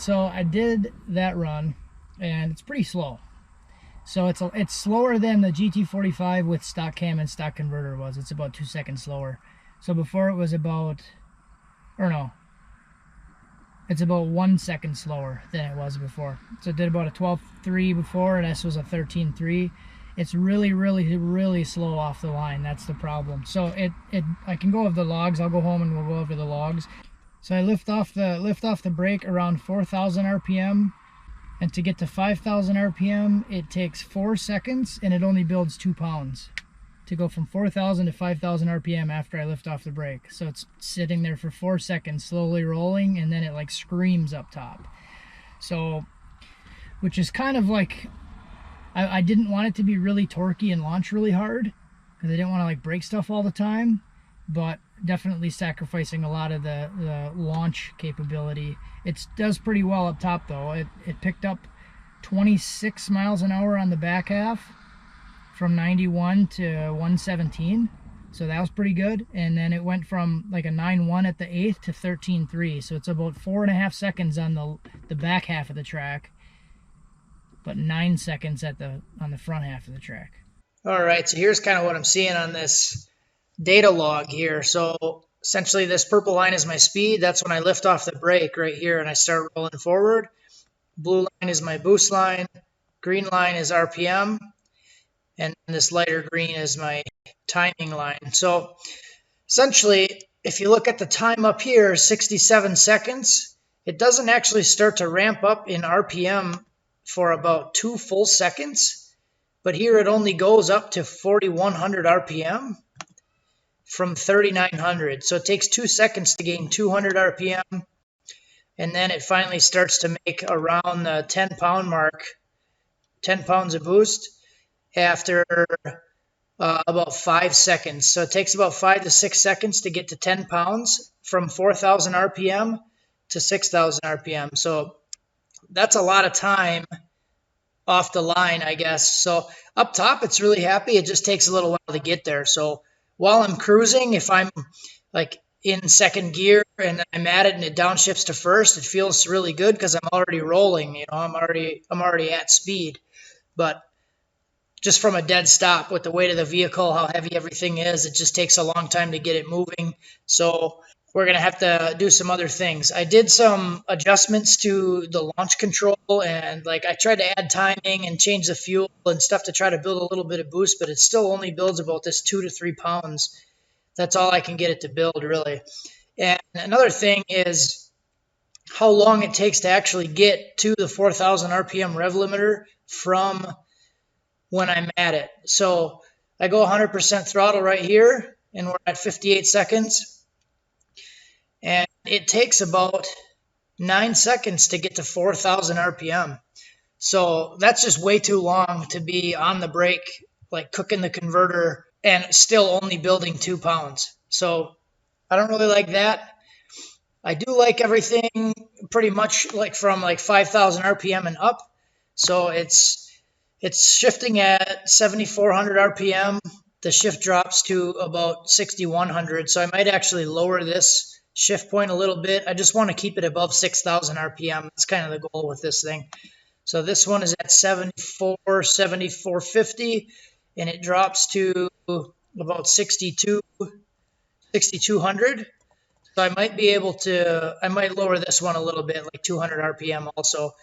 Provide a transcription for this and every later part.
so I did that run, and it's pretty slow. So it's slower than the GT45 with stock cam and stock converter was. It's about 2 seconds slower. So before it was about, or no, it's about 1 second slower than it was before. So it did about a 12.3 before, and this was a 13.3. It's really, really, really slow off the line. That's the problem. So I can go over the logs. I'll go home and we'll go over the logs. So I lift off the brake around 4,000 RPM, and to get to 5,000 RPM, it takes 4 seconds, and it only builds 2 pounds. To go from 4,000 to 5,000 RPM after I lift off the brake. So it's sitting there for 4 seconds, slowly rolling, and then it like screams up top. So, which is kind of like, I didn't want it to be really torquey and launch really hard, because I didn't want to like break stuff all the time, but definitely sacrificing a lot of the launch capability. It does pretty well up top though. It picked up 26 miles an hour on the back half, from 91 to 117, so that was pretty good. And then it went from like a 9.1 at the 8th to 13.3, so it's about 4.5 seconds on the back half of the track, but 9 seconds on the front half of the track. All right, so here's kind of what I'm seeing on this data log here. So essentially this purple line is my speed. That's when I lift off the brake right here and I start rolling forward. Blue line is my boost line. Green line is RPM. And this lighter green is my timing line. So essentially, if you look at the time up here, 67 seconds, it doesn't actually start to ramp up in RPM for about 2 full seconds. But here it only goes up to 4,100 RPM from 3,900. So it takes 2 seconds to gain 200 RPM. And then it finally starts to make around the 10-pound mark, 10 pounds of boost, after about 5 seconds. So it takes about 5 to 6 seconds to get to 10 pounds from 4,000 RPM to 6,000 RPM. So that's a lot of time off the line, I guess. So up top, it's really happy. It just takes a little while to get there. So while I'm cruising, if I'm like in second gear and I'm at it and it downshifts to first, it feels really good because I'm already rolling. You know, I'm already at speed. But just from a dead stop with the weight of the vehicle, how heavy everything is, it just takes a long time to get it moving. So we're going to have to do some other things. I did some adjustments to the launch control, and like I tried to add timing and change the fuel and stuff to try to build a little bit of boost, but it still only builds about this 2 to 3 pounds. That's all I can get it to build, really. And another thing is how long it takes to actually get to the 4,000 RPM rev limiter from when I'm at it. So I go 100% throttle right here, and we're at 58 seconds. And it takes about 9 seconds to get to 4,000 RPM. So that's just way too long to be on the brake, like cooking the converter, and still only building 2 pounds. So I don't really like that. I do like everything pretty much like from like 5,000 RPM and up. So it's shifting at 7,400 RPM. The shift drops to about 6,100. So I might actually lower this shift point a little bit. I just want to keep it above 6,000 RPM. That's kind of the goal with this thing. So this one is at 7,450, and it drops to about 6,200. So I might be able to, I might lower this one a little bit, like 200 RPM also,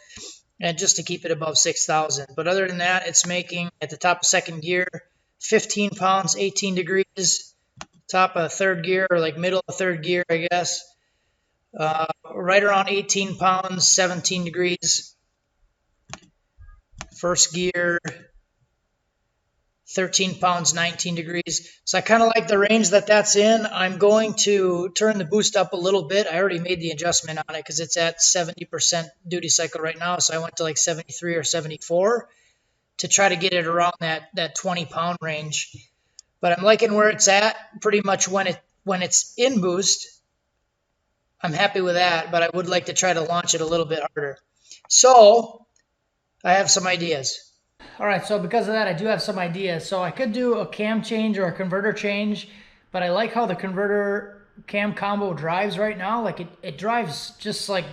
and just to keep it above 6,000. But other than that, it's making at the top of second gear 15 pounds, 18 degrees. Top of third gear, or like middle of third gear, I guess. Right around 18 pounds, 17 degrees. First gear, 13 pounds, 19 degrees. So I kind of like the range that's in. I'm going to turn the boost up a little bit. I already made the adjustment on it because it's at 70% duty cycle right now. So I went to like 73 or 74 to try to get it around that 20 pound range. But I'm liking where it's at pretty much when it's in boost. I'm happy with that, but I would like to try to launch it a little bit harder. So I have some ideas. All right, so because of that, I do have some ideas. So I could do a cam change or a converter change, but I like how the converter cam combo drives right now, like it drives just like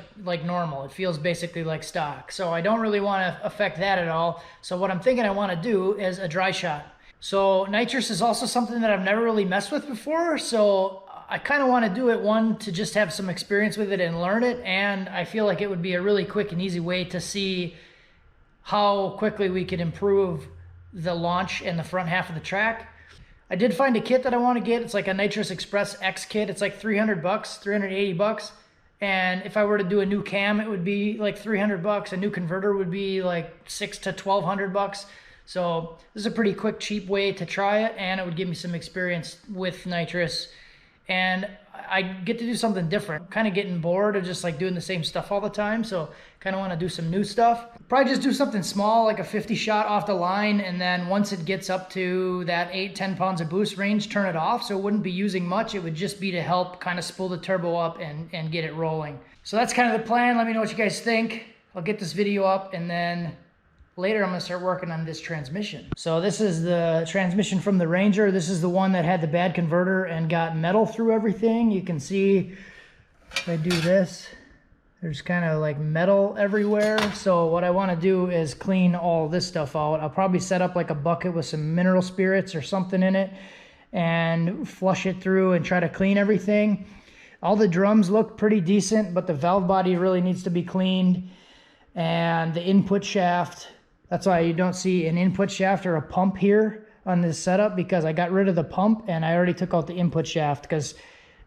normal. It feels basically like stock. So I don't really want to affect that at all. So what I'm thinking I want to do is a dry shot. So nitrous is also something that I've never really messed with before. So I kind of want to do it, one, to just have some experience with it and learn it. And I feel like it would be a really quick and easy way to see how quickly we could improve the launch and the front half of the track. I did find a kit that I want to get. It's like a Nitrous Express X kit. It's like $300, $380. And if I were to do a new cam, it would be like $300. A new converter would be like $600 to $1,200. So this is a pretty quick, cheap way to try it, and it would give me some experience with nitrous. And I get to do something different. I'm kind of getting bored of just like doing the same stuff all the time. So kind of want to do some new stuff. Probably just do something small, like a 50 shot off the line. And then once it gets up to that 8-10 pounds of boost range, turn it off. So it wouldn't be using much. It would just be to help kind of spool the turbo up and get it rolling. So that's kind of the plan. Let me know what you guys think. I'll get this video up, and then later I'm going to start working on this transmission. So this is the transmission from the Ranger. This is the one that had the bad converter and got metal through everything. You can see if I do this, there's kind of like metal everywhere. So what I want to do is clean all this stuff out. I'll probably set up like a bucket with some mineral spirits or something in it and flush it through and try to clean everything. All the drums look pretty decent, but the valve body really needs to be cleaned. And the input shaft, that's why you don't see an input shaft or a pump here on this setup, because I got rid of the pump and I already took out the input shaft because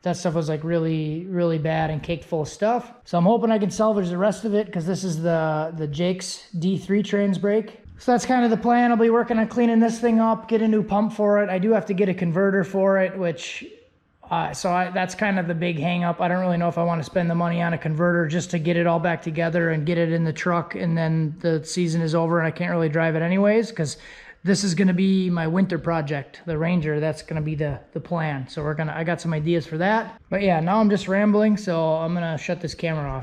that stuff was like really, really bad and caked full of stuff. So I'm hoping I can salvage the rest of it, because this is the Jake's D3 trans brake. So that's kind of the plan. I'll be working on cleaning this thing up, get a new pump for it. I do have to get a converter for it, which that's kind of the big hang up. I don't really know if I want to spend the money on a converter just to get it all back together and get it in the truck, and then the season is over and I can't really drive it anyways, because this is going to be my winter project, the Ranger. That's going to be the plan. So I got some ideas for that. But yeah, now I'm just rambling, so I'm going to shut this camera off.